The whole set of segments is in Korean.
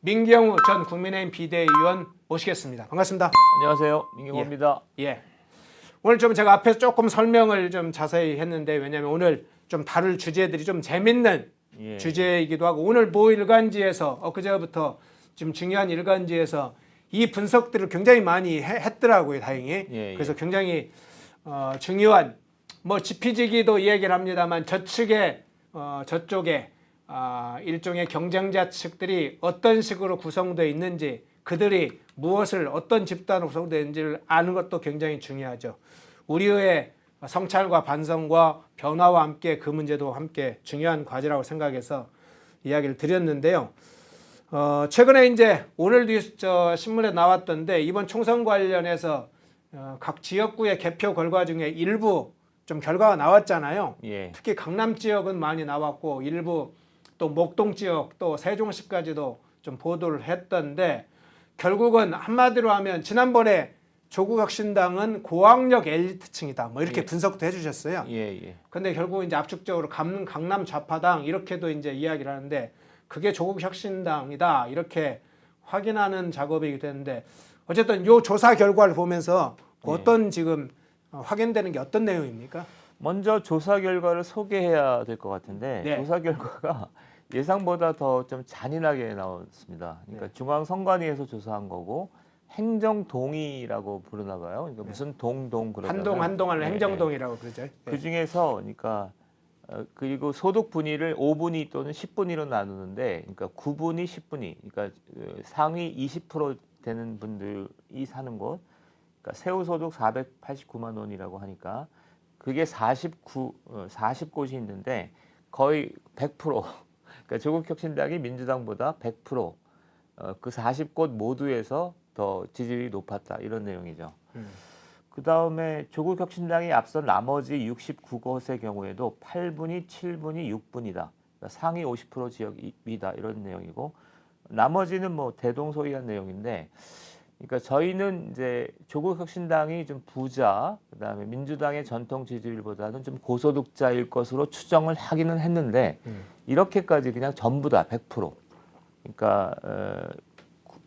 민경우 전 국민의힘 비대위원 모시겠습니다. 반갑습니다. 안녕하세요. 민경호입니다. 예. 오늘 좀 제가 앞에서 조금 설명을 좀 자세히 했는데 왜냐하면 오늘 좀 다룰 주제들이 좀 재밌는 주제이기도 하고 오늘 모 일간지에서 엊그제부터 지금 중요한 일간지에서 이 분석들을 굉장히 많이 했더라고요. 다행히. 그래서 굉장히 중요한 뭐 지피지기도 이야기를 합니다만 저쪽에 일종의 경쟁자 측들이 어떤 식으로 구성되어 있는지 그들이 무엇을 어떤 집단으로 구성되어 있는지를 아는 것도 굉장히 중요하죠. 우리의 성찰과 반성과 변화와 함께 그 문제도 함께 중요한 과제라고 생각해서 이야기를 드렸는데요. 최근에 이제 오늘도 신문에 나왔던데 이번 총선 관련해서 각 지역구의 개표 결과 중에 일부 좀 결과가 나왔잖아요. 특히 강남 지역은 많이 나왔고 일부 또 목동 지역 또 세종시까지도 좀 보도를 했던데 결국은 한마디로 하면 지난번에 조국혁신당은 고학력 엘리트층이다 뭐 이렇게 분석도 해주셨어요. 근데 결국 이제 압축적으로 강남 좌파당 이렇게도 이제 이야기를 하는데 그게 조국혁신당이다 이렇게 확인하는 작업이 되는데 어쨌든 요 조사 결과를 보면서 어떤 지금 확인되는 게 어떤 내용입니까? 먼저 조사 결과를 소개해야 될 것 같은데 조사 결과가 예상보다 더 좀 잔인하게 나왔습니다. 그러니까 중앙선관위에서 조사한 거고 행정동이라고 부르나 봐요. 그러니까 무슨 동동 그러잖아요. 한동안을 행정동이라고 그러죠. 그 중에서 그러니까 그리고 소득 분위를 5분위 또는 10분위로 나누는데 그러니까 9분위, 10분위. 그러니까 상위 20% 되는 분들이 사는 곳. 그러니까 세후 소득 489만 원이라고 하니까 그게 40곳이 있는데 거의 100% 그러니까 조국혁신당이 민주당보다 100% 그 40곳 모두에서 더 지지율이 높았다 이런 내용이죠. 그 다음에 조국혁신당이 앞선 나머지 69곳의 경우에도 8분위, 7분위, 6분위다. 그러니까 상위 50% 지역이다 이런 내용이고 나머지는 뭐 대동소이한 내용인데. 그러니까 저희는 이제 조국혁신당이 좀 부자, 그다음에 민주당의 전통 지지율보다는 좀 고소득자일 것으로 추정을 하기는 했는데 이렇게까지 그냥 전부 다 100%. 그러니까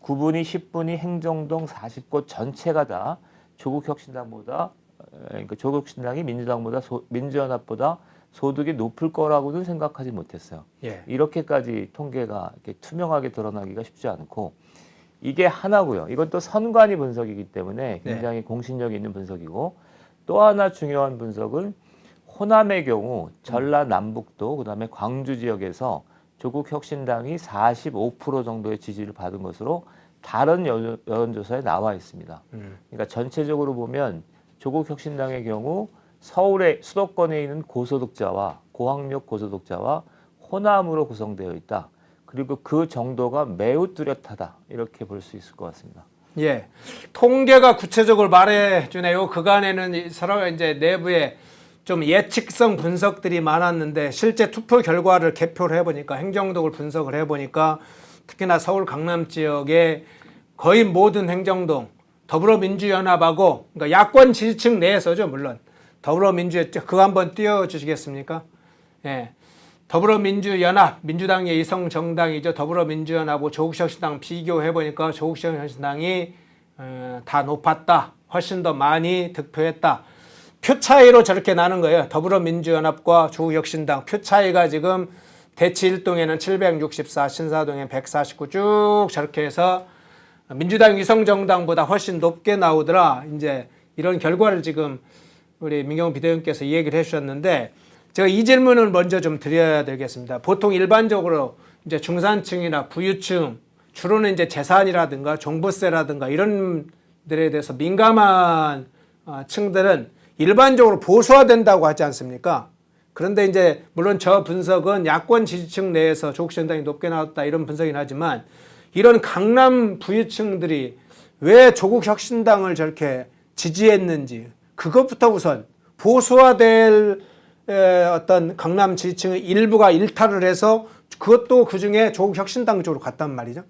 9분위, 10분위, 행정동 40곳 전체가 다 조국혁신당보다 그러니까 조국혁신당이 민주연합보다 소득이 높을 거라고는 생각하지 못했어요. 이렇게까지 통계가 이렇게 투명하게 드러나기가 쉽지 않고. 이게 하나고요. 이건 또 선관위 분석이기 때문에 굉장히 공신력 있는 분석이고 또 하나 중요한 분석은 호남의 경우 전라남북도 그다음에 광주 지역에서 조국혁신당이 45% 정도의 지지를 받은 것으로 다른 여론조사에 나와 있습니다. 그러니까 전체적으로 보면 조국혁신당의 경우 서울의 수도권에 있는 고소득자와 고학력 고소득자와 호남으로 구성되어 있다. 그리고 그 정도가 매우 뚜렷하다 이렇게 볼 수 있을 것 같습니다. 통계가 구체적으로 말해주네요. 그간에는 서로 이제 내부에 좀 예측성 분석들이 많았는데 실제 투표 결과를 개표를 해보니까 행정동을 분석을 해보니까 특히나 서울 강남 지역의 거의 모든 행정동 더불어민주연합하고 그러니까 야권 지지층 내에서죠 물론 더불어민주연합 그거 한번 띄워주시겠습니까? 더불어민주연합, 민주당의 이성 정당이죠. 더불어민주연합하고 조국혁신당 비교해보니까 조국혁신당이 다 높았다. 훨씬 더 많이 득표했다. 표 차이로 저렇게 나는 거예요. 더불어민주연합과 조국혁신당 표 차이가 지금 대치 1동에는 764, 신사동에 149 쭉 저렇게 해서 민주당 이성 정당보다 훨씬 높게 나오더라. 이제 이런 결과를 지금 우리 민경우 비대위원께서 이 얘기를 해주셨는데 제가 이 질문을 먼저 좀 드려야 되겠습니다. 보통 일반적으로 이제 중산층이나 부유층, 주로는 이제 재산이라든가 종부세라든가 이런 들에 대해서 민감한 층들은 일반적으로 보수화된다고 하지 않습니까? 그런데 이제 물론 저 분석은 야권 지지층 내에서 조국혁신당이 높게 나왔다 이런 분석이긴 하지만 이런 강남 부유층들이 왜 조국혁신당을 저렇게 지지했는지 그것부터 우선 보수화될 어떤 강남 지지층의 일부가 일탈을 해서 그것도 그중에 조국혁신당 쪽으로 갔단 말이죠.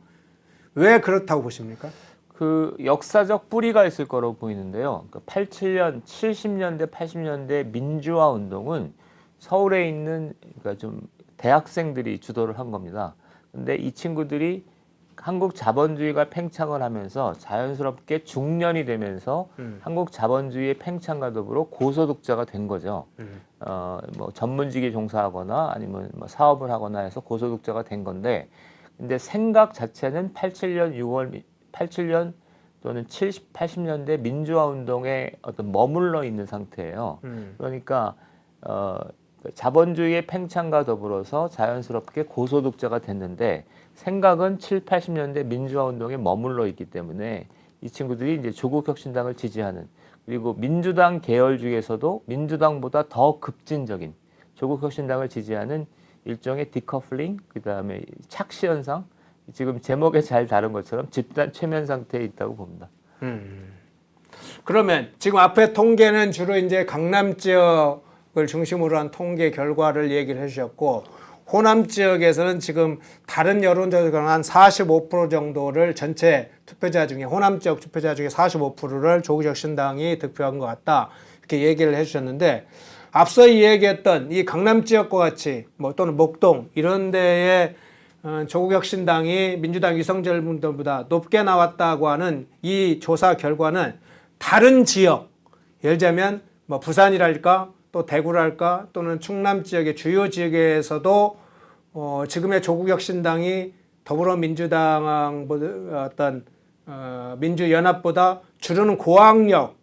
왜 그렇다고 보십니까? 그 역사적 뿌리가 있을 거라고 보이는데요. 그러니까 87년, 70년대, 80년대 민주화 운동은 서울에 있는 그러니까 좀 대학생들이 주도를 한 겁니다. 근데 이 친구들이 한국 자본주의가 팽창을 하면서 자연스럽게 중년이 되면서 한국 자본주의의 팽창과 더불어 고소득자가 된 거죠. 뭐 전문직에 종사하거나 아니면 뭐 사업을 하거나 해서 고소득자가 된 건데, 근데 생각 자체는 87년 또는 80년대 민주화 운동에 어떤 머물러 있는 상태예요. 그러니까 자본주의의 팽창과 더불어서 자연스럽게 고소득자가 됐는데, 생각은 80년대 민주화 운동에 머물러 있기 때문에 이 친구들이 이제 조국혁신당을 지지하는, 그리고 민주당 계열 중에서도 민주당보다 더 급진적인 조국혁신당을 지지하는 일종의 디커플링, 그다음에 착시 현상, 지금 제목에 잘 다룬 것처럼 집단 최면 상태에 있다고 봅니다. 그러면 지금 앞에 통계는 주로 이제 강남 지역을 중심으로 한 통계 결과를 얘기를 해주셨고, 호남 지역에서는 지금 다른 여론조사가 한 45% 정도를 전체 투표자 중에, 호남 지역 투표자 중에 45%를 조국혁신당이 득표한 것 같다, 이렇게 얘기를 해주셨는데, 앞서 얘기했던 이 강남 지역과 같이 뭐 또는 목동 이런 데에 조국혁신당이 민주당 유성열 분들보다 높게 나왔다고 하는 이 조사 결과는 다른 지역, 예를 들자면 뭐 부산이랄까 또 대구랄까 또는 충남 지역의 주요 지역에서도 지금의 조국혁신당이 더불어민주당 어떤 민주연합보다 주로는 고학력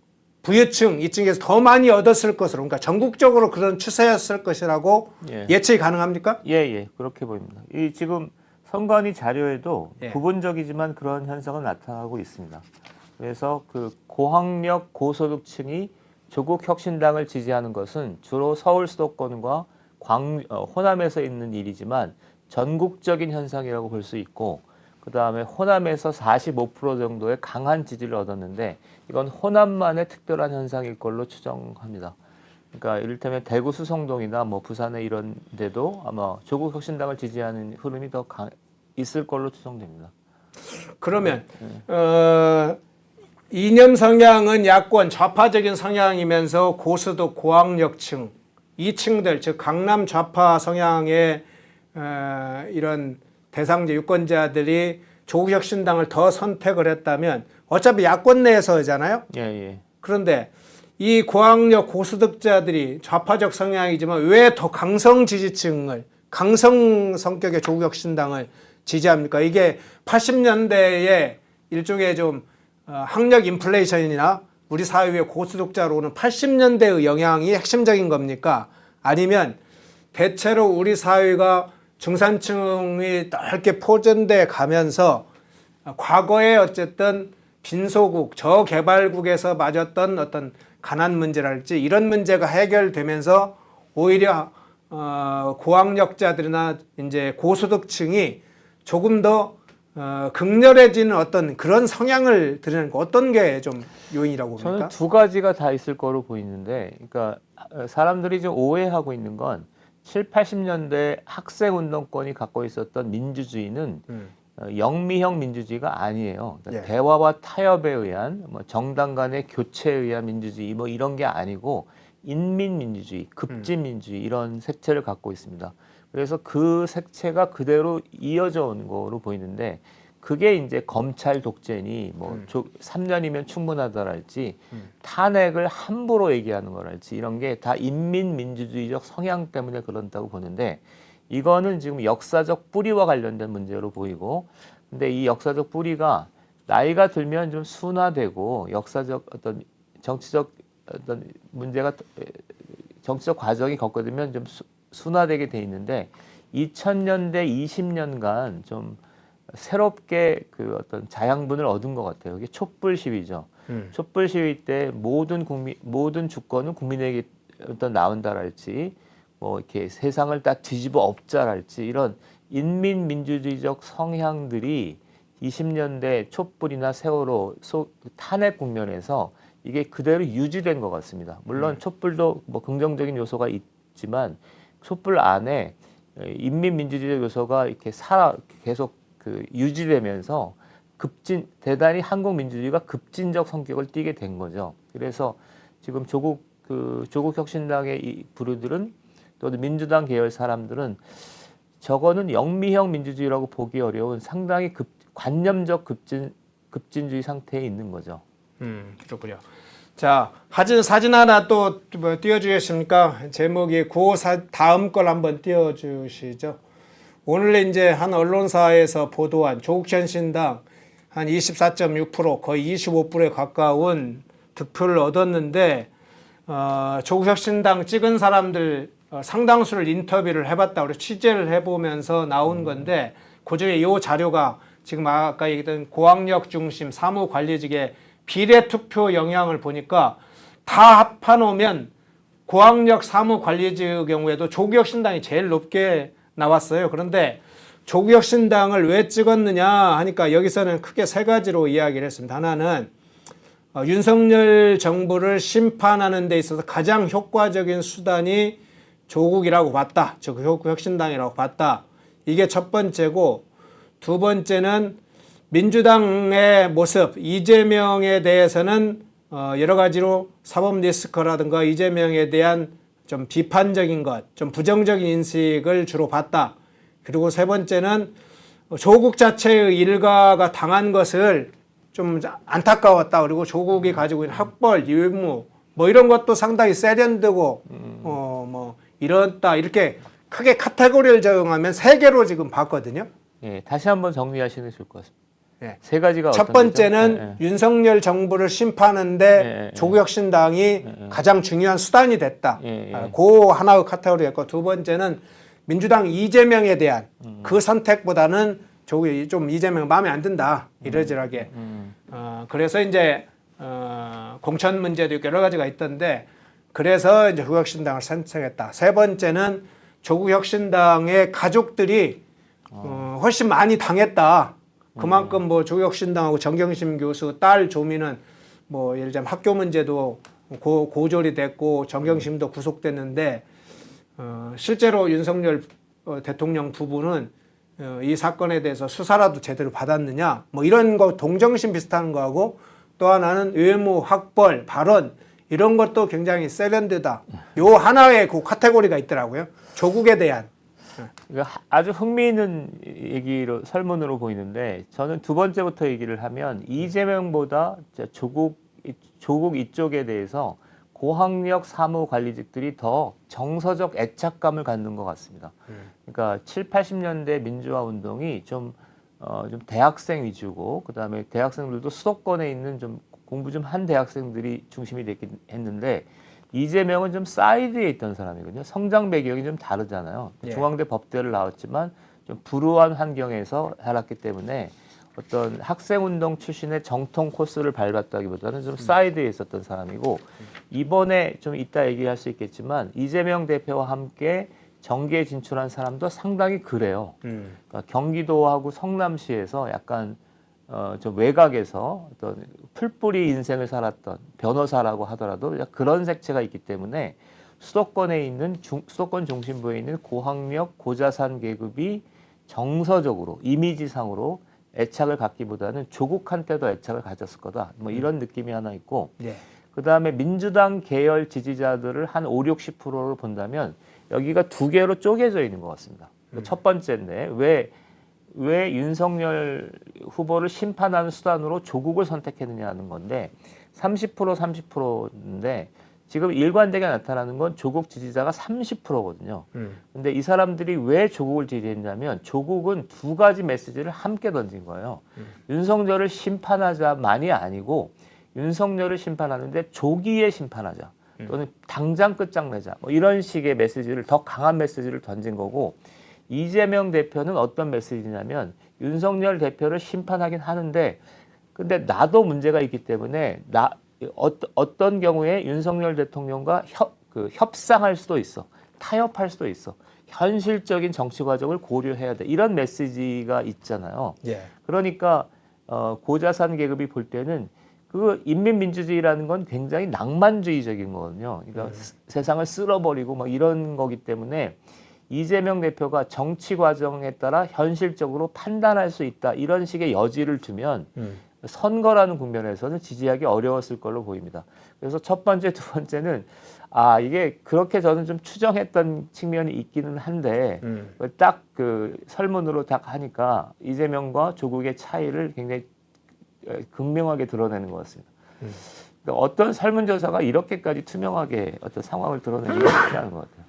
부유층 이층에서 더 많이 얻었을 것으로, 그러니까 전국적으로 그런 추세였을 것이라고 예측이 가능합니까? 예, 그렇게 보입니다. 이 지금 선관위 자료에도 예. 부분적이지만 그런 현상은 나타나고 있습니다. 그래서 그 고학력 고소득층이 조국 혁신당을 지지하는 것은 주로 서울 수도권과 호남에서 있는 일이지만 전국적인 현상이라고 볼 수 있고, 그 다음에 호남에서 45% 정도의 강한 지지를 얻었는데, 이건 호남만의 특별한 현상일 걸로 추정합니다. 그러니까 이를테면 대구 수성동이나 뭐 부산의 이런 데도 아마 조국 혁신당을 지지하는 흐름이 더 있을 걸로 추정됩니다. 그러면 이념 성향은 야권 좌파적인 성향이면서 고수도 고학력층 이 층들, 즉 강남 좌파 성향의 이런 대상자 유권자들이 조국혁신당을 더 선택을 했다면 어차피 야권 내에서잖아요. 예. 그런데 이 고학력 고소득자들이 좌파적 성향이지만 왜 더 강성 지지층을, 강성 성격의 조국혁신당을 지지합니까? 이게 80년대에 일종의 좀 학력 인플레이션이나 우리 사회의 고소득자로 오는 80년대의 영향이 핵심적인 겁니까? 아니면 대체로 우리 사회가 중산층이 넓게 포진돼 가면서 과거에 어쨌든 빈소국, 저개발국에서 맞았던 어떤 가난 문제랄지 이런 문제가 해결되면서 오히려 고학력자들이나 이제 고소득층이 조금 더 극렬해지는 어떤 그런 성향을 드러내는 거, 어떤 게 좀 요인이라고 봅니까? 저는 두 가지가 다 있을 거로 보이는데, 그러니까 사람들이 좀 오해하고 있는 건 7, 80년대 학생 운동권이 갖고 있었던 민주주의는 영미형 민주주의가 아니에요. 그러니까 대화와 타협에 의한 뭐 정당 간의 교체에 의한 민주주의 뭐 이런 게 아니고 인민민주주의, 급진민주주의 이런 색채를 갖고 있습니다. 그래서 그 색채가 그대로 이어져 온 거로 보이는데, 그게 이제 검찰 독재니 뭐 3년이면 충분하다랄지 탄핵을 함부로 얘기하는 거랄지 이런 게 다 인민민주주의적 성향 때문에 그런다고 보는데, 이거는 지금 역사적 뿌리와 관련된 문제로 보이고, 근데 이 역사적 뿌리가 나이가 들면 좀 순화되고 역사적 어떤 정치적 어떤 문제가 정치적 과정이 겪어지면 좀 순화되게 돼 있는데, 2000년대 20년간 좀 새롭게 그 어떤 자양분을 얻은 것 같아요. 이게 촛불 시위죠. 촛불 시위 때 모든 주권은 국민에게 어떤 나온다랄지, 뭐 이렇게 세상을 딱 뒤집어 엎자랄지 이런 인민민주주의적 성향들이 20년대 촛불이나 세월호 탄핵 국면에서 이게 그대로 유지된 것 같습니다. 물론 촛불도 뭐 긍정적인 요소가 있지만 촛불 안에 인민민주주의적 요소가 이렇게 계속 그 유지되면서 대단히 한국 민주주의가 급진적 성격을 띠게 된 거죠. 그래서 지금 조국혁신당의 이 부류들은, 또 민주당 계열 사람들은 저거는 영미형 민주주의라고 보기 어려운 상당히 관념적 급진주의 상태에 있는 거죠. 그렇군요. 자, 사진 하나 또 뭐 띄워주겠습니까? 제목이 다음 걸 한번 띄워주시죠. 오늘 이제 한 언론사에서 보도한 조국현 신당 한 24.6% 거의 25%에 가까운 득표를 얻었는데 조국혁 신당 찍은 사람들 상당수를 인터뷰를 해봤다. 우리 취재를 해보면서 나온 건데 그중에 이 자료가 지금 아까 얘기했던 고학력 중심 사무관리직의 비례투표 영향을 보니까 다 합해놓으면 고학력 사무관리직의 경우에도 조국혁 신당이 제일 높게 나왔어요. 그런데 조국혁 신당을 왜 찍었느냐 하니까 여기서는 크게 세 가지로 이야기를 했습니다. 하나는 윤석열 정부를 심판하는 데 있어서 가장 효과적인 수단이 조국이라고 봤다. 즉 혁신당이라고 봤다. 이게 첫 번째고, 두 번째는 민주당의 모습, 이재명에 대해서는 여러 가지로 사법 리스크라든가 이재명에 대한 좀 비판적인 것, 좀 부정적인 인식을 주로 봤다. 그리고 세 번째는 조국 자체의 일가가 당한 것을 좀 안타까웠다. 그리고 조국이 가지고 있는 학벌, 유무 뭐 이런 것도 상당히 세련되고 뭐 이렇다. 이렇게 크게 카테고리를 적용하면 세 개로 지금 봤거든요. 예, 다시 한번 정리하시는 게 좋을 것 같습니다. 네. 세 가지가 첫 어떤 번째는 거죠? 윤석열 정부를 심판하는데 조국혁 신당이 가장 중요한 수단이 됐다. 그 하나의 카테고리였고, 두 번째는 민주당 이재명에 대한 그 선택보다는 조국이 좀 이재명 마음에 안 든다. 이러저러하게. 그래서 이제 공천 문제도 있고 여러 가지가 있던데, 그래서 이제 조국혁 신당을 선택했다. 세 번째는 조국혁 신당의 가족들이 훨씬 많이 당했다. 그만큼 뭐 조국혁 신당하고 정경심 교수 딸 조미는 뭐 예를 들자면 학교 문제도 고졸이 됐고 정경심도 구속됐는데 실제로 윤석열 대통령 부부는 이 사건에 대해서 수사라도 제대로 받았느냐 뭐 이런 거 동정심 비슷한 거하고, 또 하나는 외모, 학벌, 발언 이런 것도 굉장히 세련되다. 요 하나의 그 카테고리가 있더라고요. 조국에 대한. 그러니까 아주 흥미있는 얘기로 설문으로 보이는데, 저는 두 번째부터 얘기를 하면 이재명보다 조국 이쪽에 대해서 고학력 사무관리직들이 더 정서적 애착감을 갖는 것 같습니다. 그러니까 7, 80년대 민주화 운동이 좀 대학생 위주고, 그 다음에 대학생들도 수도권에 있는 좀 공부 좀 한 대학생들이 중심이 됐긴 했는데, 이재명은 좀 사이드에 있던 사람이거든요. 성장 배경이 좀 다르잖아요. 예. 중앙대 법대를 나왔지만 좀 불우한 환경에서 살았기 때문에 어떤 학생운동 출신의 정통 코스를 밟았다기보다는 좀 사이드에 있었던 사람이고, 이번에 좀 이따 얘기할 수 있겠지만 이재명 대표와 함께 정계에 진출한 사람도 상당히 그래요. 그러니까 경기도하고 성남시에서 약간 좀 외곽에서 어떤 풀뿌리 인생을 살았던 변호사라고 하더라도 그런 색채가 있기 때문에 수도권에 있는 수도권 중심부에 있는 고학력 고자산 계급이 정서적으로 이미지상으로 애착을 갖기보다는 조국한테도 애착을 가졌을 거다. 뭐 이런 느낌이 하나 있고, 그 다음에 민주당 계열 지지자들을 한 5, 60%로 본다면 여기가 두 개로 쪼개져 있는 것 같습니다. 첫 번째인데 왜 윤석열 후보를 심판하는 수단으로 조국을 선택했느냐는 건데, 30% 30%인데 지금 일관되게 나타나는 건 조국 지지자가 30%거든요. 근데 이 사람들이 왜 조국을 지지했냐면 조국은 두 가지 메시지를 함께 던진 거예요. 윤석열을 심판하자만이 아니고 윤석열을 심판하는데 조기에 심판하자. 또는 당장 끝장내자. 뭐 이런 식의 메시지를, 더 강한 메시지를 던진 거고, 이재명 대표는 어떤 메시지냐면 윤석열 대표를 심판하긴 하는데 근데 나도 문제가 있기 때문에 어떤 경우에 윤석열 대통령과 협상할 수도 있어. 타협할 수도 있어. 현실적인 정치 과정을 고려해야 돼. 이런 메시지가 있잖아요. 그러니까 고자산 계급이 볼 때는 그 인민민주주의라는 건 굉장히 낭만주의적인 거거든요. 그러니까 세상을 쓸어버리고 막 이런 거기 때문에 이재명 대표가 정치 과정에 따라 현실적으로 판단할 수 있다. 이런 식의 여지를 두면 선거라는 국면에서는 지지하기 어려웠을 걸로 보입니다. 그래서 첫 번째, 두 번째는 이게 그렇게 저는 좀 추정했던 측면이 있기는 한데 딱 그 설문으로 딱 하니까 이재명과 조국의 차이를 굉장히 극명하게 드러내는 것 같습니다. 그러니까 어떤 설문조사가 이렇게까지 투명하게 어떤 상황을 드러내는 게 쉽지 않은 것 같아요.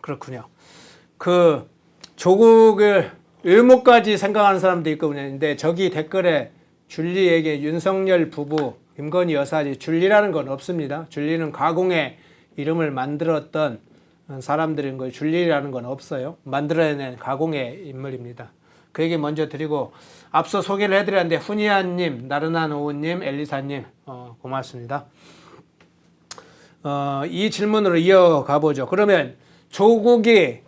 그렇군요. 그 조국을 의무까지 생각하는 사람도 있고 그랬는데 저기 댓글에 줄리에게 윤석열 부부 김건희 여사지 줄리라는 건 없습니다. 줄리는 가공의 이름을 만들었던 사람들인 거예요. 줄리라는 건 없어요. 만들어낸 가공의 인물입니다. 그 얘기 먼저 드리고 앞서 소개를 해드렸는데 훈이안님, 나른한 오후님, 엘리사님 고맙습니다. 이 질문으로 이어가 보죠. 그러면 조국이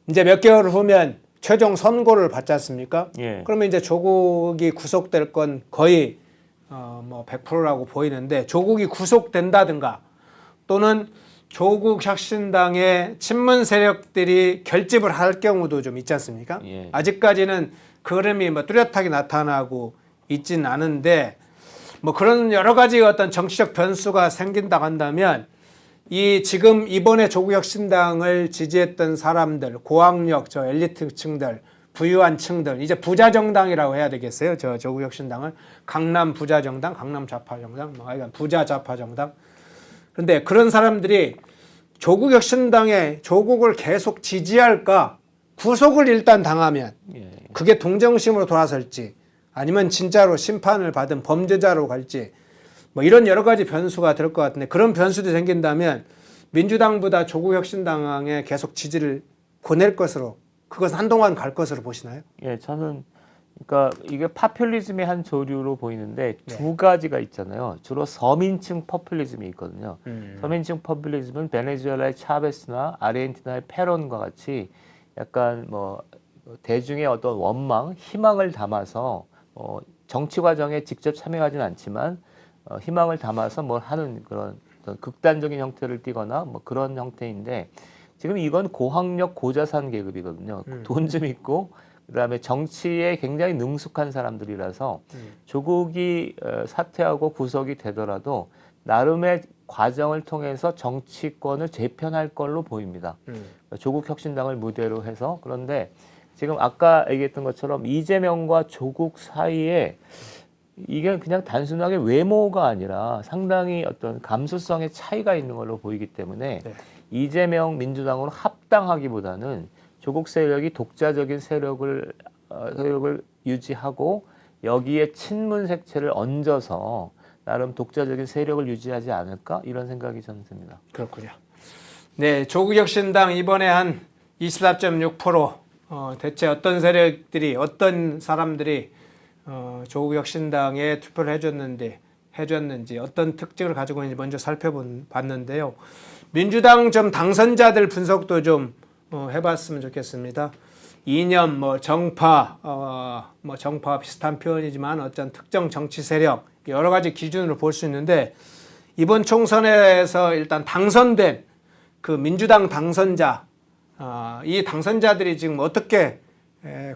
이제 몇 개월 후면 최종 선고를 받지 않습니까? 예. 그러면 이제 조국이 구속될 건 거의 뭐 100%라고 보이는데 조국이 구속된다든가 또는 조국 혁신당의 친문 세력들이 결집을 할 경우도 좀 있지 않습니까? 예. 아직까지는 그 흐름이 뭐 뚜렷하게 나타나고 있진 않은데 뭐 그런 여러 가지 어떤 정치적 변수가 생긴다고 한다면 이 지금 이번에 조국 혁신당을 지지했던 사람들, 고학력, 저 엘리트층들, 부유한 층들, 이제 부자 정당이라고 해야 되겠어요. 저 조국 혁신당을 강남 부자 정당, 강남 좌파 정당, 뭐 하여간 부자 좌파 정당. 그런데 그런 사람들이 조국 혁신당에 조국을 계속 지지할까? 구속을 일단 당하면 그게 동정심으로 돌아설지 아니면 진짜로 심판을 받은 범죄자로 갈지 뭐 이런 여러 가지 변수가 될 것 같은데 그런 변수도 생긴다면 민주당보다 조국 혁신당에 계속 지지를 보낼 것으로 그것은 한동안 갈 것으로 보시나요? 예, 저는 그러니까 이게 파퓰리즘의 한 조류로 보이는데 두 가지가 있잖아요. 주로 서민층 포퓰리즘이 있거든요. 서민층 포퓰리즘은 베네수엘라의 차베스나 아르헨티나의 페론과 같이 약간 뭐 대중의 어떤 원망, 희망을 담아서 정치 과정에 직접 참여하지는 않지만 희망을 담아서 뭘 하는 그런 어떤 극단적인 형태를 띠거나 뭐 그런 형태인데 지금 이건 고학력 고자산 계급이거든요. 돈 좀 있고 그다음에 정치에 굉장히 능숙한 사람들이라서 조국이 사퇴하고 구속이 되더라도 나름의 과정을 통해서 정치권을 재편할 걸로 보입니다. 조국 혁신당을 무대로 해서 그런데 지금 아까 얘기했던 것처럼 이재명과 조국 사이에 이게 그냥 단순하게 외모가 아니라 상당히 어떤 감수성의 차이가 있는 걸로 보이기 때문에 이재명 민주당으로 합당하기보다는 조국 세력이 독자적인 세력을 유지하고 여기에 친문 색채를 얹어서 나름 독자적인 세력을 유지하지 않을까 이런 생각이 저는 듭니다. 그렇군요. 네, 조국 혁신당 이번에 한 24.6% 대체 어떤 세력들이 어떤 사람들이 조국 혁신당에 투표를 해줬는지 어떤 특징을 가지고 있는지 먼저 살펴봤는데요. 민주당 좀 당선자들 분석도 좀 해봤으면 좋겠습니다. 이념, 뭐 정파, 뭐 정파와 비슷한 표현이지만 어떤 특정 정치 세력 여러 가지 기준으로 볼 수 있는데 이번 총선에서 일단 당선된 그 민주당 당선자, 이 당선자들이 지금 어떻게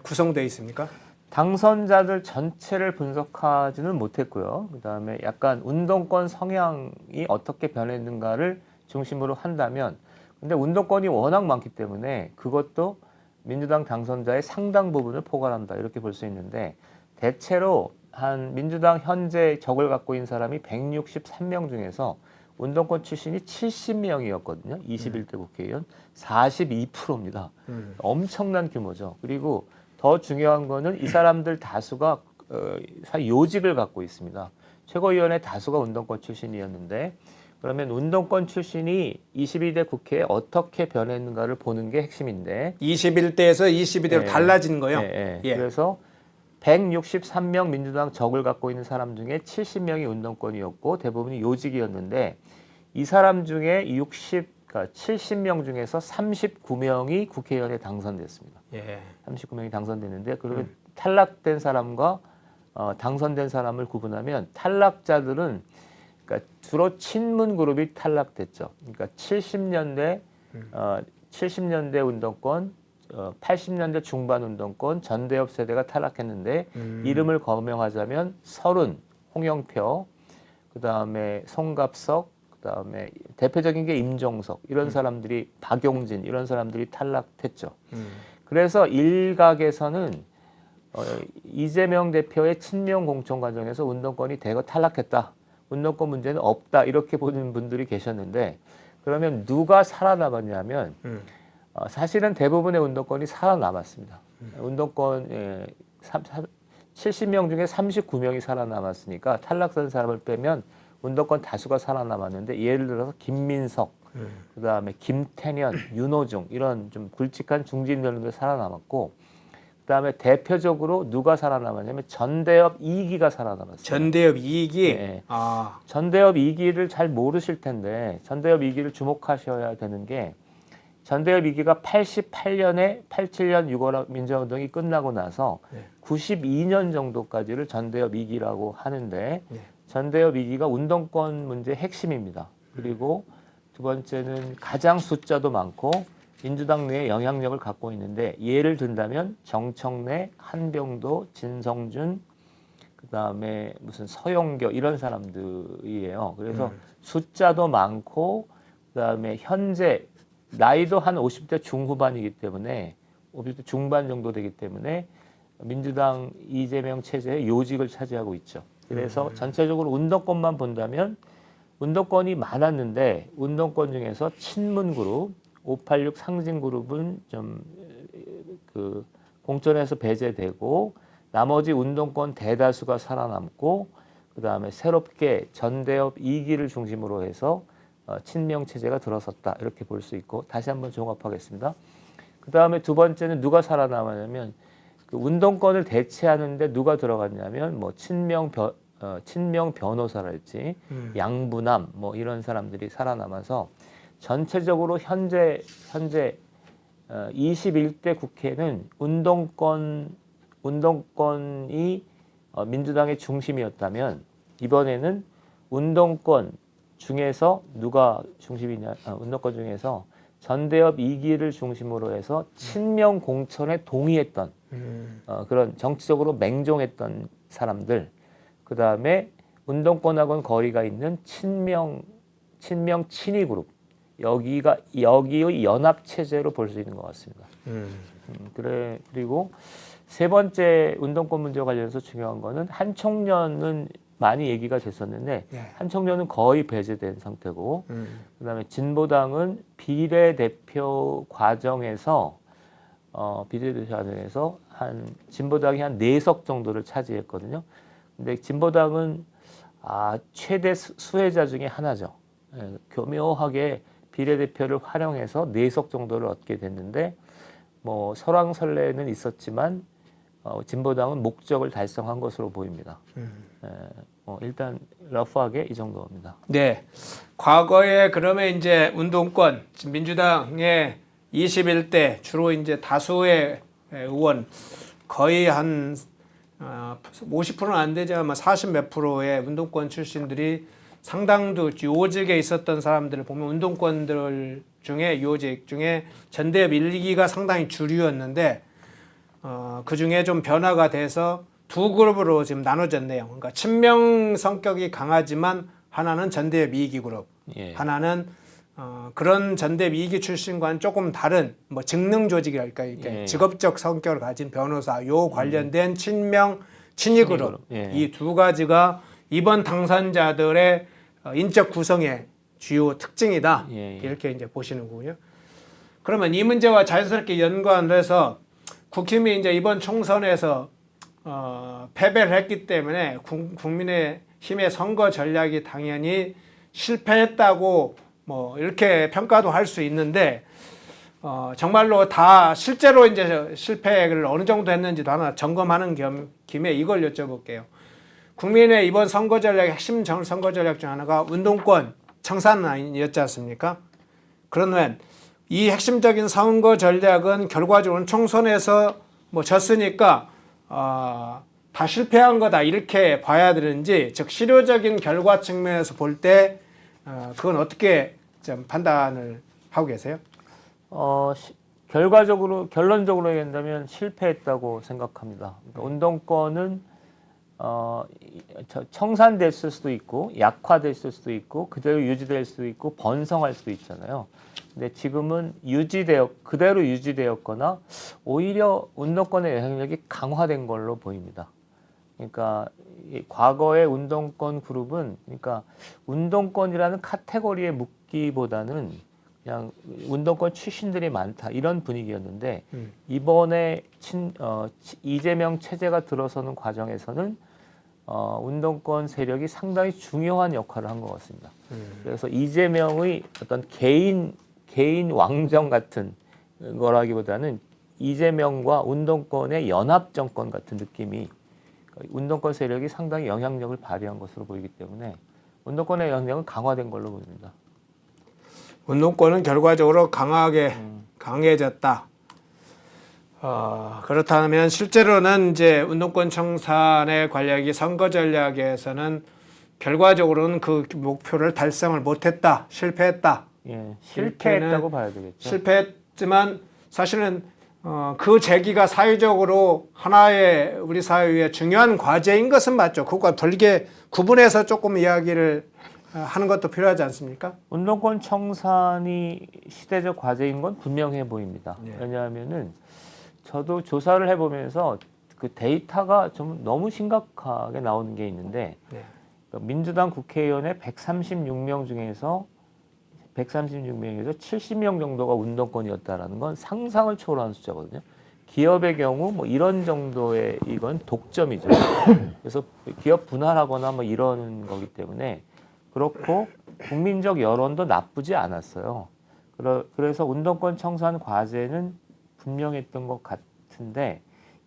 구성되어 있습니까? 당선자들 전체를 분석하지는 못했고요. 그다음에 약간 운동권 성향이 어떻게 변했는가를 중심으로 한다면 근데 운동권이 워낙 많기 때문에 그것도 민주당 당선자의 상당 부분을 포괄한다 이렇게 볼 수 있는데 대체로 한 민주당 현재 적을 갖고 있는 사람이 163명 중에서 운동권 출신이 70명이었거든요. 21대 국회의원 42%입니다. 엄청난 규모죠. 그리고 더 중요한 거는 이 사람들 다수가 요직을 갖고 있습니다. 최고위원의 다수가 운동권 출신이었는데 그러면 운동권 출신이 22대 국회에 어떻게 변했는가를 보는 게 핵심인데 21대에서 22대로 달라진 거요? 예. 그래서 163명 민주당 적을 갖고 있는 사람 중에 70명이 운동권이었고 대부분이 요직이었는데 이 사람 중에 70명 중에서 39명이 국회의원에 당선됐습니다. 39명이 당선됐는데 그러면 탈락된 사람과 당선된 사람을 구분하면 탈락자들은 그러니까 주로 친문 그룹이 탈락됐죠. 그러니까 70년대 운동권, 80년대 중반 운동권 전대협 세대가 탈락했는데 이름을 거명하자면 설훈, 홍영표, 그다음에 송갑석, 그다음에 대표적인 게 임종석 이런 사람들이 박용진 이런 사람들이 탈락했죠. 그래서 일각에서는 이재명 대표의 친명 공천 과정에서 운동권이 대거 탈락했다. 운동권 문제는 없다. 이렇게 보는 분들이 계셨는데 그러면 누가 살아남았냐면 사실은 대부분의 운동권이 살아남았습니다. 운동권 70명 중에 39명이 살아남았으니까 탈락한 사람을 빼면 운동권 다수가 살아남았는데 예를 들어서 김민석, 그다음에 김태년, 윤호중 이런 좀 굵직한 중진 연령들 살아남았고 그다음에 대표적으로 누가 살아남았냐면 전대협 2기가 살아남았어요. 전대협 2기. 네. 아, 전대협 2기를 잘 모르실 텐데 전대협 2기를 주목하셔야 되는 게 전대협 2기가 88년에 87년 6월 민주화운동이 끝나고 나서 네. 92년 정도까지를 전대협 2기라고 하는데 네. 전대협 2기가 운동권 문제의 핵심입니다. 그리고 두 번째는 가장 숫자도 많고 민주당 내에 영향력을 갖고 있는데 예를 든다면 정청래, 한병도, 진성준, 그다음에 무슨 서영교 이런 사람들이에요. 그래서 숫자도 많고 그다음에 현재 나이도 한 50대 중후반이기 때문에 50대 중반 정도 되기 때문에 민주당 이재명 체제의 요직을 차지하고 있죠. 그래서 전체적으로 운동권만 본다면 운동권이 많았는데 운동권 중에서 친문 그룹, 586 상징 그룹은 좀 그 공천에서 배제되고 나머지 운동권 대다수가 살아남고 그다음에 새롭게 전대협 2기를 중심으로 해서 친명 체제가 들어섰다 이렇게 볼 수 있고 다시 한번 종합하겠습니다. 그다음에 두 번째는 누가 살아남았냐면 그 운동권을 대체하는데 누가 들어갔냐면 뭐 친명 변호사랄지 양부남 뭐 이런 사람들이 살아남아서 전체적으로 현재 21대 국회는 운동권이 민주당의 중심이었다면 이번에는 운동권 중에서 누가 중심이냐? 운동권 중에서 전대협 2기를 중심으로 해서 친명 공천에 동의했던 그런 정치적으로 맹종했던 사람들, 그 다음에 운동권하고는 거리가 있는 친명 친위 그룹, 여기의 연합 체제로 볼 수 있는 것 같습니다. 그리고 세 번째 운동권 문제와 관련해서 중요한 거는 한총련은 많이 얘기가 됐었는데 네. 한총련은 거의 배제된 상태고 그다음에 진보당은 비례대표 과정에서 진보당이 한 4석 정도를 차지했거든요. 근데 진보당은 최대 수혜자 중에 하나죠. 교묘하게 비례대표를 활용해서 4석 정도를 얻게 됐는데 뭐 설왕설래는 있었지만 진보당은 목적을 달성한 것으로 보입니다. 일단 러프하게 이 정도입니다. 네. 과거에 그러면 이제 운동권 민주당의 21대 주로 이제 다수의 의원 거의 한 50%는 안 되지만 40 몇 프로의 운동권 출신들이 상당도 요직에 있었던 사람들을 보면 운동권들 중에 요직 중에 전대협 1기가 상당히 주류였는데 그 중에 좀 변화가 돼서 두 그룹으로 지금 나눠졌네요. 그러니까 친명 성격이 강하지만 하나는 전대협 2기 그룹, 예. 하나는 그런 전대협 2기 출신과는 조금 다른 뭐 직능 조직이랄까 이렇게 예. 직업적 성격을 가진 변호사, 요 관련된 친명 친위 그룹 예. 이 두 가지가 이번 당선자들의 인적 구성의 주요 특징이다. 예. 이렇게 이제 보시는군요. 그러면 이 문제와 자연스럽게 연관해서 국힘이 이제 이번 총선에서 패배를 했기 때문에 국민의힘의 선거 전략이 당연히 실패했다고 뭐 이렇게 평가도 할 수 있는데 정말로 다 실제로 이제 실패를 어느 정도 했는지도 하나 점검하는 김에 이걸 여쭤볼게요. 국민의 이번 선거 전략의 핵심 선거 전략 중 하나가 운동권 청산이었지 않습니까? 그러면 이 핵심적인 선거 전략은 결과적으로는 총선에서 뭐 졌으니까 다 실패한 거다 이렇게 봐야 되는지, 즉 실효적인 결과 측면에서 볼 때 그건 어떻게 좀 판단을 하고 계세요? 결론적으로 얘기한다면 실패했다고 생각합니다. 그러니까 운동권은 청산됐을 수도 있고 약화됐을 수도 있고 그대로 유지될 수도 있고 번성할 수도 있잖아요. 근데 지금은 그대로 유지되었거나 오히려 운동권의 영향력이 강화된 걸로 보입니다. 그러니까 과거의 운동권 그룹은 그러니까 운동권이라는 카테고리에 묶기보다는 그냥 운동권 출신들이 많다 이런 분위기였는데 이번에 이재명 체제가 들어서는 과정에서는 운동권 세력이 상당히 중요한 역할을 한 것 같습니다. 그래서 이재명의 어떤 개인 왕정 같은 거라기보다는 이재명과 운동권의 연합 정권 같은 느낌이 운동권 세력이 상당히 영향력을 발휘한 것으로 보이기 때문에 운동권의 영향력은 강화된 걸로 보입니다. 운동권은 결과적으로 강해졌다. 그렇다면 실제로는 이제 운동권 청산의 관리하기 선거 전략에서는 결과적으로는 그 목표를 달성을 못했다, 실패했다. 예, 실패했다고 봐야 되겠죠. 실패했지만 사실은 그 제기가 사회적으로 하나의 우리 사회의 중요한 과제인 것은 맞죠. 그것과 별개 구분해서 조금 이야기를 하는 것도 필요하지 않습니까? 운동권 청산이 시대적 과제인 건 분명해 보입니다. 네. 왜냐하면은 저도 조사를 해보면서 그 데이터가 좀 너무 심각하게 나오는 게 있는데 네. 민주당 국회의원의 136명 중에서 70명 정도가 운동권이었다라는 건 상상을 초월하는 숫자거든요. 기업의 경우 뭐 이런 정도의 이건 독점이죠. 그래서 기업 분할하거나 뭐 이러는 거기 때문에 그렇고 국민적 여론도 나쁘지 않았어요. 그래서 운동권 청산 과제는 분명했던 것 같은데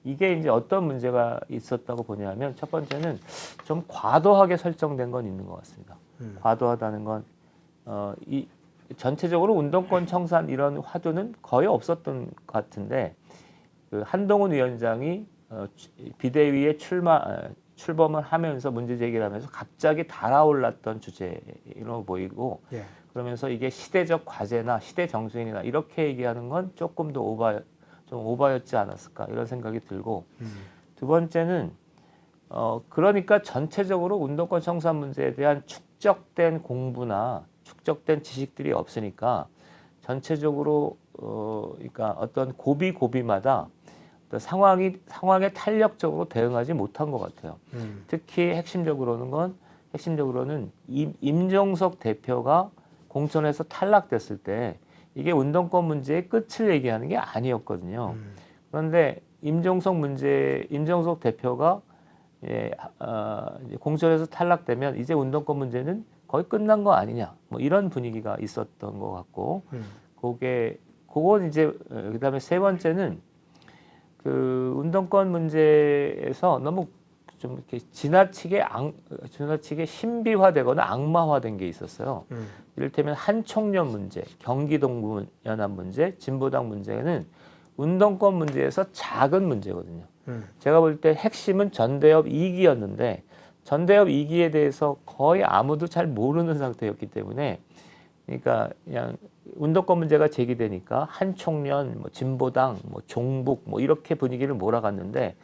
이게 이제 어떤 문제가 있었다고 보냐면 첫 번째는 좀 과도하게 설정된 건 있는 것 같습니다. 과도하다는 건 이 전체적으로 운동권 청산 이런 화두는 거의 없었던 것 같은데 그 한동훈 위원장이 비대위에 출범을 하면서 문제 제기를 하면서 갑자기 달아올랐던 주제로 보이고 예. 그러면서 이게 시대적 과제나 시대 정신이나 이렇게 얘기하는 건 조금 더 오바였지 않았을까 이런 생각이 들고 두 번째는 그러니까 전체적으로 운동권 청산 문제에 대한 축적된 공부나 축적된 지식들이 없으니까 전체적으로 그러니까 어떤 고비마다 상황에 탄력적으로 대응하지 못한 것 같아요. 특히 핵심적으로는 임종석 대표가 공천에서 탈락됐을 때 이게 운동권 문제의 끝을 얘기하는 게 아니었거든요. 그런데 임종석 대표가 공천에서 탈락되면 이제 운동권 문제는 거의 끝난 거 아니냐, 뭐 이런 분위기가 있었던 것 같고, 그건 이제 그다음에 세 번째는 그 운동권 문제에서 너무 좀 이렇게 지나치게 신비화되거나 악마화된 게 있었어요. 이를테면 한총련 문제, 경기동부연합 문제, 진보당 문제는 운동권 문제에서 작은 문제거든요. 제가 볼 때 핵심은 전대협 2기였는데 전대협 2기에 대해서 거의 아무도 잘 모르는 상태였기 때문에 그러니까 그냥 운동권 문제가 제기되니까 한총련, 뭐 진보당, 뭐 종북 뭐 이렇게 분위기를 몰아갔는데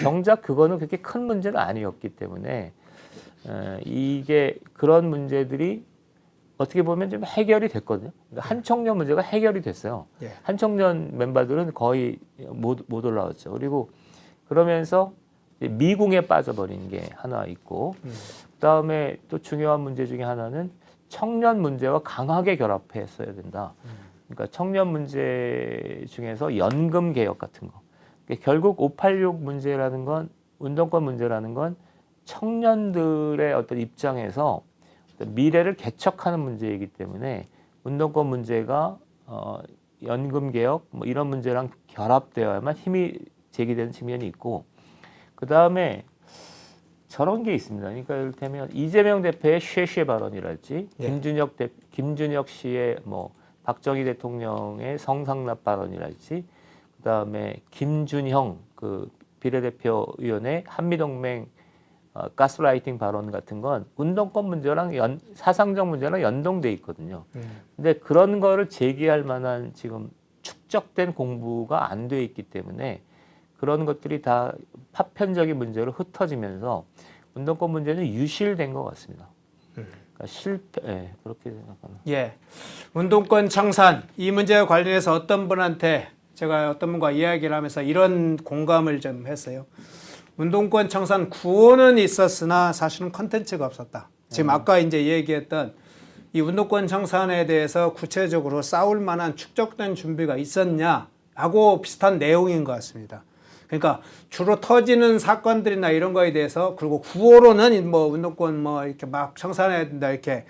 정작 그거는 그렇게 큰 문제는 아니었기 때문에 이게 그런 문제들이 어떻게 보면 좀 해결이 됐거든요. 그러니까 한총련 문제가 해결이 됐어요. 예. 한총련 멤버들은 거의 못 올라왔죠. 그리고 그러면서 미궁에 빠져버린 게 하나 있고 그다음에 또 중요한 문제 중에 하나는 청년 문제와 강하게 결합했어야 된다. 그러니까 청년 문제 중에서 연금 개혁 같은 거. 그러니까 결국 586 문제라는 건 운동권 문제라는 건 청년들의 어떤 입장에서 미래를 개척하는 문제이기 때문에 운동권 문제가 연금 개혁 뭐 이런 문제랑 결합되어야만 힘이 제기되는 측면이 있고 그 다음에 저런 게 있습니다. 그러니까 이를테면 이재명 대표의 쉐쉐 발언이랄지 예. 김준혁 씨의 뭐 박정희 대통령의 성상납 발언이랄지 그다음에 김준형 그 비례대표 의원의 한미동맹 가스라이팅 발언 같은 건 운동권 문제랑 사상적 문제랑 연동돼 있거든요. 근데 그런 거를 제기할 만한 지금 축적된 공부가 안 돼 있기 때문에 그런 것들이 다 파편적인 문제로 흩어지면서 운동권 문제는 유실된 것 같습니다. 그러니까 실패, 그렇게 생각합니다. 예. 운동권 청산 이 문제와 관련해서 어떤 분한테 제가 어떤 분과 이야기를 하면서 이런 공감을 좀 했어요. 운동권 청산 구호는 있었으나 사실은 컨텐츠가 없었다. 지금 아까 이제 얘기했던 이 운동권 청산에 대해서 구체적으로 싸울 만한 축적된 준비가 있었냐하고 비슷한 내용인 것 같습니다. 그러니까 주로 터지는 사건들이나 이런 거에 대해서 그리고 구호로는 뭐 운동권 뭐 이렇게 막 청산해야 된다 이렇게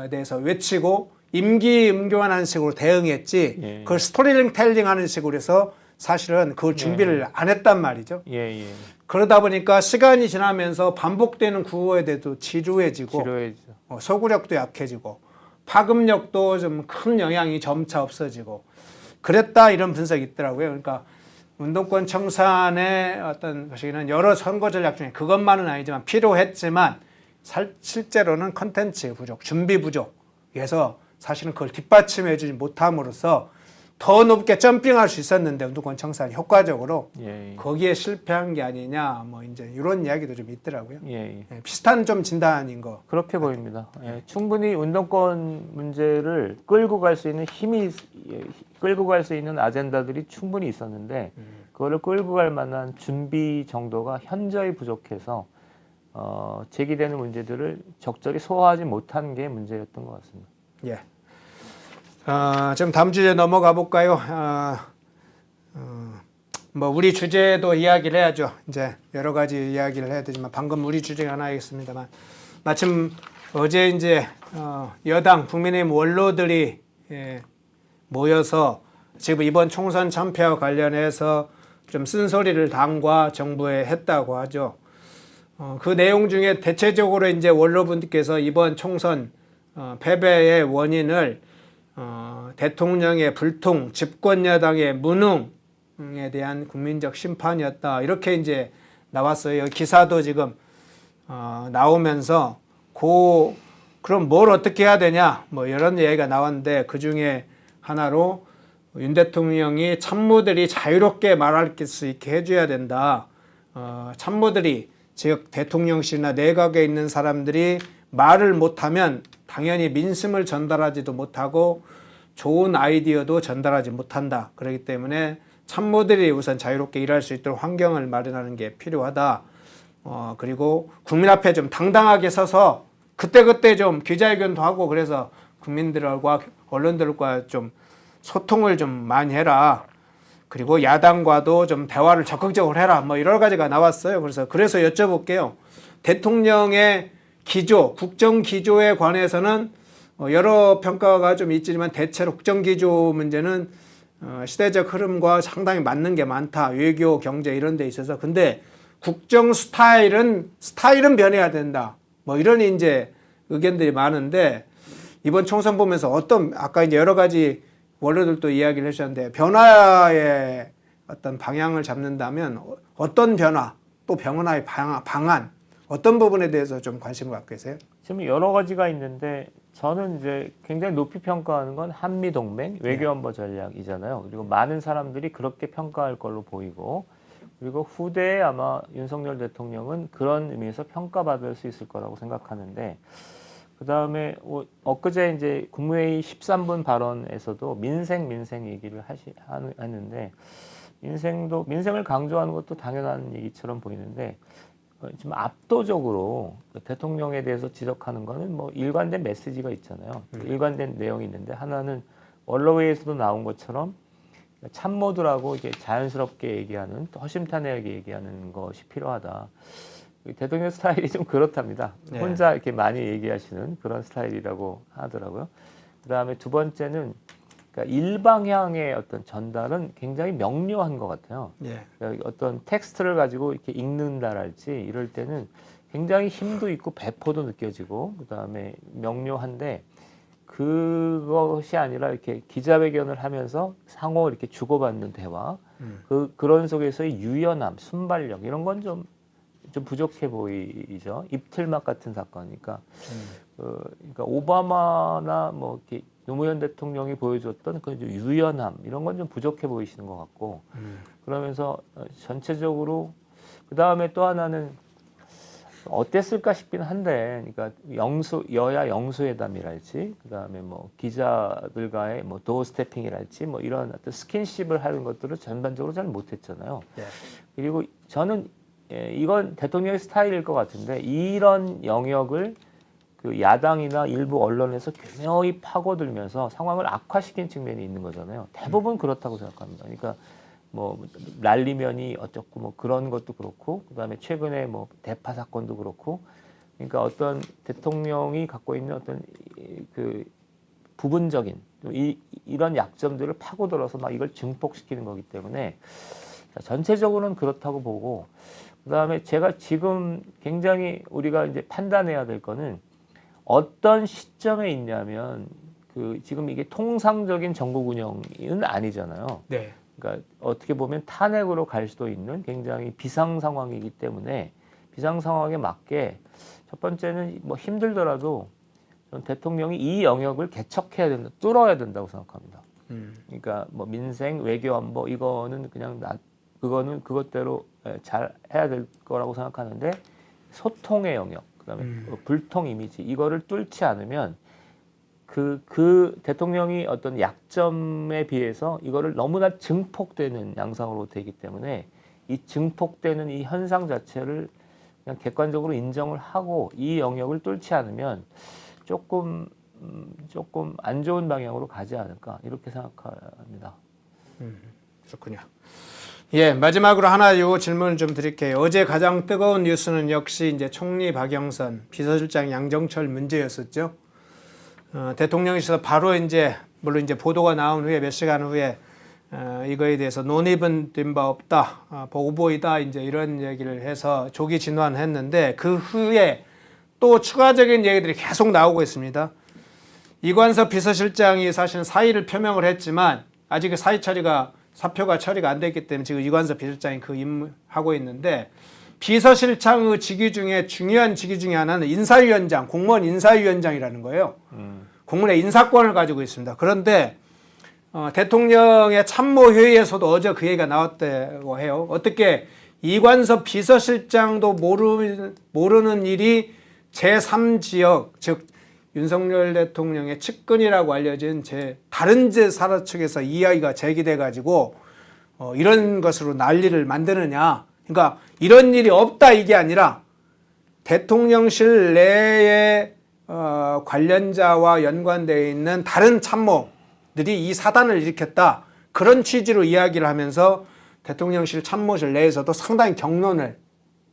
대해서 외치고 임기응변하는 식으로 대응했지. 예. 그걸 스토리텔링 하는 식으로 해서 사실은 그걸 준비를 안 했단 말이죠. 예. 그러다 보니까 시간이 지나면서 반복되는 구호에 대해서 지루해지고 지루해지죠. 소구력도 약해지고 파급력도 좀 큰 영향이 점차 없어지고 그랬다 이런 분석이 있더라고요. 그러니까 운동권 청산의 어떤 것이는 여러 선거 전략 중에 그것만은 아니지만 필요했지만 실제로는 컨텐츠 부족, 준비 부족에서 사실은 그걸 뒷받침해주지 못함으로써 더 높게 점핑할 수 있었는데 운동권 청산이 효과적으로 거기에 실패한 게 아니냐 뭐 이제 이런 이야기도 좀 있더라고요. 비슷한 좀 진단인 거. 그렇게 보입니다. 충분히 운동권 문제를 끌고 갈 수 있는 끌고 갈 수 있는 아젠다들이 충분히 있었는데 그거를 끌고 갈 만한 준비 정도가 현저히 부족해서 제기되는 문제들을 적절히 소화하지 못한 게 문제였던 것 같습니다. 예. 좀 다음 주제 넘어가 볼까요? 뭐 우리 주제도 이야기를 해야죠. 이제 여러 가지 이야기를 해야 되지만 방금 우리 주제가 하나였습니다만 마침 어제 이제 여당 국민의힘 원로들이 모여서 지금 이번 총선 참패와 관련해서 좀 쓴소리를 당과 정부에 했다고 하죠. 그 내용 중에 대체적으로 이제 원로분들께서 이번 총선 패배의 원인을 대통령의 불통, 집권 여당의 무능에 대한 국민적 심판이었다. 이렇게 이제 나왔어요. 기사도 지금 나오면서 그럼 뭘 어떻게 해야 되냐? 뭐 이런 얘기가 나왔는데 그 중에 하나로 윤 대통령이 참모들이 자유롭게 말할 수 있게 해줘야 된다. 참모들이 즉 대통령실이나 내각에 있는 사람들이 말을 못하면 당연히 민심을 전달하지도 못하고 좋은 아이디어도 전달하지 못한다. 그렇기 때문에 참모들이 우선 자유롭게 일할 수 있도록 환경을 마련하는 게 필요하다. 그리고 국민 앞에 좀 당당하게 서서 그때그때 좀 기자회견도 하고 그래서 국민들과 언론들과 좀 소통을 좀 많이 해라. 그리고 야당과도 좀 대화를 적극적으로 해라. 뭐 여러 가지가 나왔어요. 그래서 여쭤볼게요. 대통령의 기조, 국정 기조에 관해서는 여러 평가가 좀 있지만 대체로 국정 기조 문제는 시대적 흐름과 상당히 맞는 게 많다. 외교, 경제 이런 데 있어서. 근데 국정 스타일은 변해야 된다. 뭐 이런 이제 의견들이 많은데 이번 총선 보면서 아까 이제 여러 가지 원로들도 이야기를 해주셨는데 변화의 어떤 방향을 잡는다면 어떤 변화, 또 변화의 방안, 어떤 부분에 대해서 좀 관심을 갖고 계세요? 지금 여러 가지가 있는데 저는 이제 굉장히 높이 평가하는 건 한미동맹 외교안보 전략이잖아요. 그리고 많은 사람들이 그렇게 평가할 걸로 보이고 그리고 후대에 아마 윤석열 대통령은 그런 의미에서 평가받을 수 있을 거라고 생각하는데 그 다음에 엊그제 이제 국무회의 13분 발언에서도 민생 얘기를 하는데 민생을 강조하는 것도 당연한 얘기처럼 보이는데 지금 압도적으로 대통령에 대해서 지적하는 거는 뭐 일관된 메시지가 있잖아요. 일관된 내용이 있는데 하나는 원로회에서도 나온 것처럼 참모들하고 이게 자연스럽게 얘기하는 허심탄회하게 얘기하는 것이 필요하다. 대통령 스타일이 좀 그렇답니다. 네. 혼자 이렇게 많이 얘기하시는 그런 스타일이라고 하더라고요. 그다음에 두 번째는 그러니까 일방향의 어떤 전달은 굉장히 명료한 것 같아요. 그러니까 어떤 텍스트를 가지고 이렇게 읽는다랄지 이럴 때는 굉장히 힘도 있고 배포도 느껴지고 그다음에 명료한데 그것이 아니라 이렇게 기자회견을 하면서 상호 이렇게 주고받는 대화 그런 속에서의 유연함, 순발력 이런 건 좀 부족해 보이죠. 입틀막 같은 사건이니까. 그러니까 오바마나 뭐 이렇게 노무현 대통령이 보여줬던 그 유연함 이런 건 좀 부족해 보이시는 것 같고 그러면서 전체적으로 그 다음에 또 하나는 어땠을까 싶긴 한데, 그러니까 여야 영수회담이랄지, 그 다음에 뭐 기자들과의 뭐 도어 스태핑이랄지, 뭐 이런 어떤 스킨십을 하는 것들을 전반적으로 잘 못했잖아요. 예. 그리고 저는 이건 대통령의 스타일일 것 같은데 이런 영역을 그 야당이나 일부 언론에서 교묘히 파고들면서 상황을 악화시킨 측면이 있는 거잖아요. 대부분 그렇다고 생각합니다. 그러니까 뭐 난리면이 어쩌고 뭐 그런 것도 그렇고 그다음에 최근에 뭐 대파 사건도 그렇고 그러니까 어떤 대통령이 갖고 있는 어떤 그 부분적인 이런 약점들을 파고들어서 막 이걸 증폭시키는 거기 때문에 전체적으로는 그렇다고 보고 그다음에 제가 지금 굉장히 우리가 이제 판단해야 될 거는 어떤 시점에 있냐면 그 지금 이게 통상적인 정국 운영은 아니잖아요. 네. 그러니까 어떻게 보면 탄핵으로 갈 수도 있는 굉장히 비상 상황이기 때문에 비상 상황에 맞게 첫 번째는 뭐 힘들더라도 전 대통령이 이 영역을 개척해야 된다, 뚫어야 된다고 생각합니다. 그러니까 뭐 민생, 외교, 안보 이거는 그냥 그거는 그것대로 잘 해야 될 거라고 생각하는데 소통의 영역, 그다음에 불통 이미지 이거를 뚫지 않으면 그 대통령이 어떤 약점에 비해서 이거를 너무나 증폭되는 양상으로 되기 때문에 이 증폭되는 이 현상 자체를 그냥 객관적으로 인정을 하고 이 영역을 뚫지 않으면 조금 안 좋은 방향으로 가지 않을까 이렇게 생각합니다. 그렇군요. 예, 마지막으로 하나 요 질문을 좀 드릴게요. 어제 가장 뜨거운 뉴스는 역시 이제 총리 박영선, 비서실장 양정철 문제였었죠. 대통령실에서 바로 이제 물론 이제 보도가 나온 후에 몇 시간 후에 이거에 대해서 논의는 된 바 없다, 오보이다 이제 이런 얘기를 해서 조기 진환했는데 그 후에 또 추가적인 얘기들이 계속 나오고 있습니다. 이관섭 비서실장이 사실 사의를 표명을 했지만 아직 사표가 처리가 안 됐기 때문에 지금 이관섭 비서실장이 그 임무하고 있는데 비서실장의 직위 중에 중요한 직위 중에 하나는 인사위원장, 공무원 인사위원장이라는 거예요. 공무원의 인사권을 가지고 있습니다. 그런데 대통령의 참모회의에서도 어제 그 얘기가 나왔다고 해요. 어떻게 이관섭 비서실장도 모르는 일이 제3지역, 즉 윤석열 대통령의 측근이라고 알려진 다른 사람 측에서 이야기가 제기돼 가지고 이런 것으로 난리를 만드느냐. 그러니까 이런 일이 없다 이게 아니라 대통령실 내에 관련자와 연관되어 있는 다른 참모들이 이 사단을 일으켰다. 그런 취지로 이야기를 하면서 대통령실 참모실 내에서도 상당히 격론을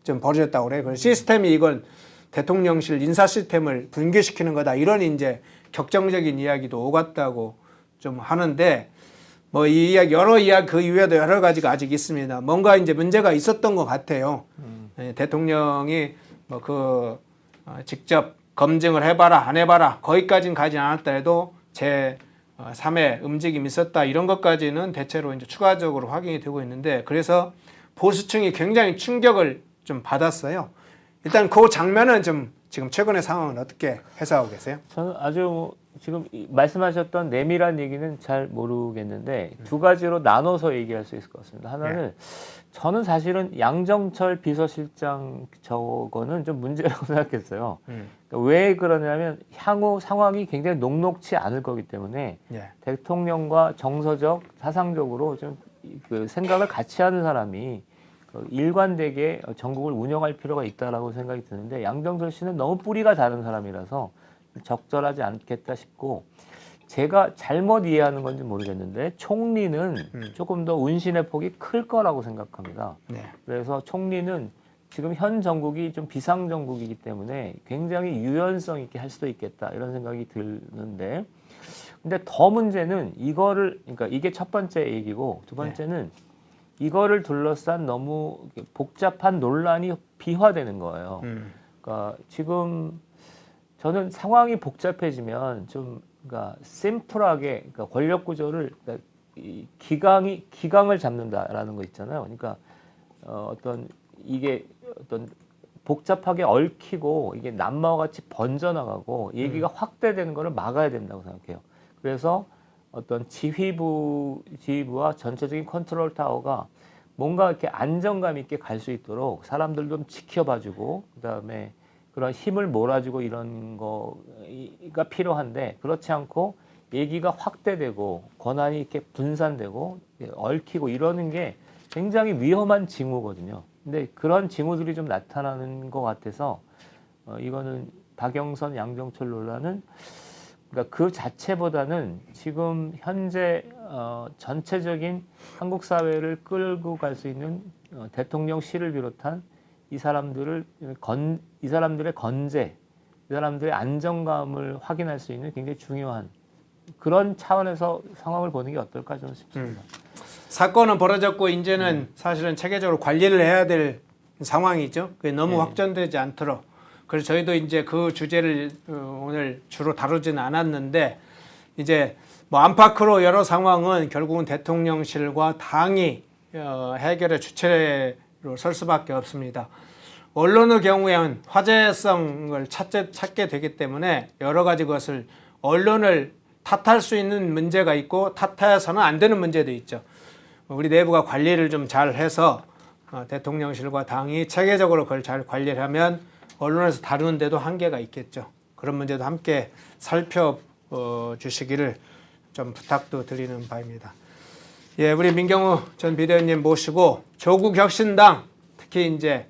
좀 벌여졌다고 그래요. 그래서 시스템이 이건 대통령실 인사 시스템을 붕괴시키는 거다. 이런 이제 격정적인 이야기도 오갔다고 좀 하는데 뭐 이 이야기 그 이외에도 여러 가지가 아직 있습니다. 뭔가 이제 문제가 있었던 것 같아요. 대통령이 뭐 직접 검증을 해봐라 안 해봐라 거기까지는 가지 않았더라도 제 3의 움직임이 있었다 이런 것까지는 대체로 이제 추가적으로 확인이 되고 있는데 그래서 보수층이 굉장히 충격을 좀 받았어요. 일단 그 장면은 좀 지금 최근의 상황은 어떻게 해석하고 계세요? 저는 아주 지금 말씀하셨던 내밀한 얘기는 잘 모르겠는데 두 가지로 나눠서 얘기할 수 있을 것 같습니다. 하나는 저는 사실은 양정철 비서실장 저거는 좀 문제라고 생각했어요. 그러니까 왜 그러냐면 향후 상황이 굉장히 녹록치 않을 거기 때문에 대통령과 정서적, 사상적으로 좀 그 생각을 같이 하는 사람이 일관되게 전국을 운영할 필요가 있다라고 생각이 드는데 양정철 씨는 너무 뿌리가 다른 사람이라서 적절하지 않겠다 싶고 제가 잘못 이해하는 건지 모르겠는데 총리는 조금 더 운신의 폭이 클 거라고 생각합니다. 그래서 총리는 지금 현 정국이 좀 비상 정국이기 때문에 굉장히 유연성 있게 할 수도 있겠다 이런 생각이 드는데 근데 더 문제는 그러니까 이게 첫 번째 얘기고 두 번째는 이거를 둘러싼 너무 복잡한 논란이 비화되는 거예요. 그러니까 지금 저는 상황이 복잡해지면 좀 그러니까 심플하게 그러니까 권력 구조를 그러니까 기강을 잡는다라는 거 있잖아요. 그러니까 이게 어떤 복잡하게 얽히고 이게 남마와 같이 번져나가고 얘기가 확대되는 거를 막아야 된다고 생각해요. 그래서 어떤 지휘부와 전체적인 컨트롤 타워가 뭔가 이렇게 안정감 있게 갈 수 있도록 사람들 좀 지켜봐주고 그다음에 그런 힘을 몰아주고 이런 거가 필요한데 그렇지 않고 얘기가 확대되고 권한이 이렇게 분산되고 얽히고 이러는 게 굉장히 위험한 징후거든요. 근데 그런 징후들이 좀 나타나는 것 같아서 이거는 박영선, 양정철 논란은 그러니까 그 자체보다는 지금 현재 전체적인 한국 사회를 끌고 갈 수 있는 대통령실을 비롯한 이 사람들의 건재, 이 사람들의 안정감을 확인할 수 있는 굉장히 중요한 그런 차원에서 상황을 보는 게 어떨까 저는 싶습니다. 사건은 벌어졌고 이제는 사실은 체계적으로 관리를 해야 될 상황이죠. 그게 너무 확전되지 않도록. 그래서 저희도 이제 그 주제를 오늘 주로 다루지는 않았는데 이제 뭐 안팎으로 여러 상황은 결국은 대통령실과 당이 해결의 주체로 설 수밖에 없습니다. 언론의 경우에는 화제성을 찾게 되기 때문에 여러 가지 것을 언론을 탓할 수 있는 문제가 있고 탓해서는 안 되는 문제도 있죠. 우리 내부가 관리를 좀 잘 해서 대통령실과 당이 체계적으로 그걸 잘 관리를 하면 언론에서 다루는데도 한계가 있겠죠. 그런 문제도 함께 살펴주시기를 좀 부탁도 드리는 바입니다. 예, 우리 민경우 전 비대위원님 모시고 조국 혁신당 특히 이제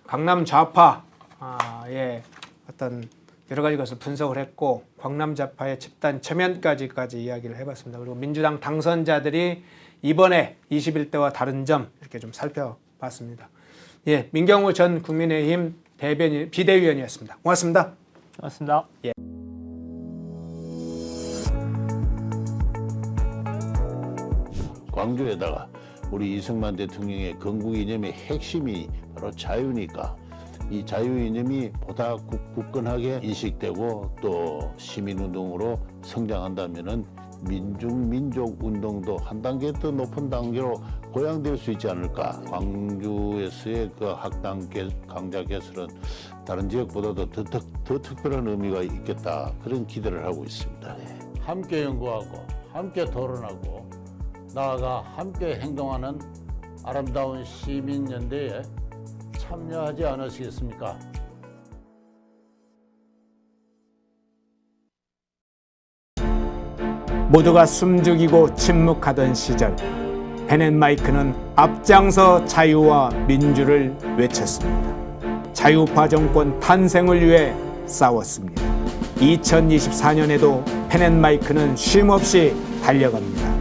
강남 좌파의 어떤 여러 가지 것을 분석을 했고 광남 좌파의 집단 체면까지 이야기를 해봤습니다. 그리고 민주당 당선자들이 이번에 21대와 다른 점 이렇게 좀 살펴봤습니다. 예, 민경우 전 국민의힘 비대위원이었습니다. 고맙습니다. 고맙습니다. 예. 광주에다가 우리 이승만 대통령의 건국 이념의 핵심이 바로 자유니까 이 자유 이념이 보다 굳건하게 인식되고 또 시민운동으로 성장한다면은 민족 운동도 한 단계 더 높은 단계로 고양될 수 있지 않을까. 광주에서의 그 학당 강자 개설은 다른 지역보다도 더 특별한 의미가 있겠다. 그런 기대를 하고 있습니다. 함께 연구하고 함께 토론하고 나아가 함께 행동하는 아름다운 시민연대에 참여하지 않으시겠습니까? 모두가 숨죽이고 침묵하던 시절 펜앤마이크는 앞장서 자유와 민주를 외쳤습니다. 자유파 정권 탄생을 위해 싸웠습니다. 2024년에도 펜앤마이크는 쉼없이 달려갑니다.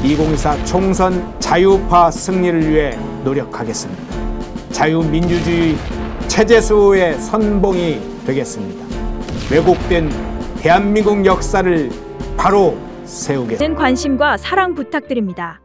2024 총선 자유파 승리를 위해 노력하겠습니다. 자유민주주의 체제수호의 선봉이 되겠습니다. 왜곡된 대한민국 역사를 바로 세우겠습니다. 관심과 사랑 부탁드립니다.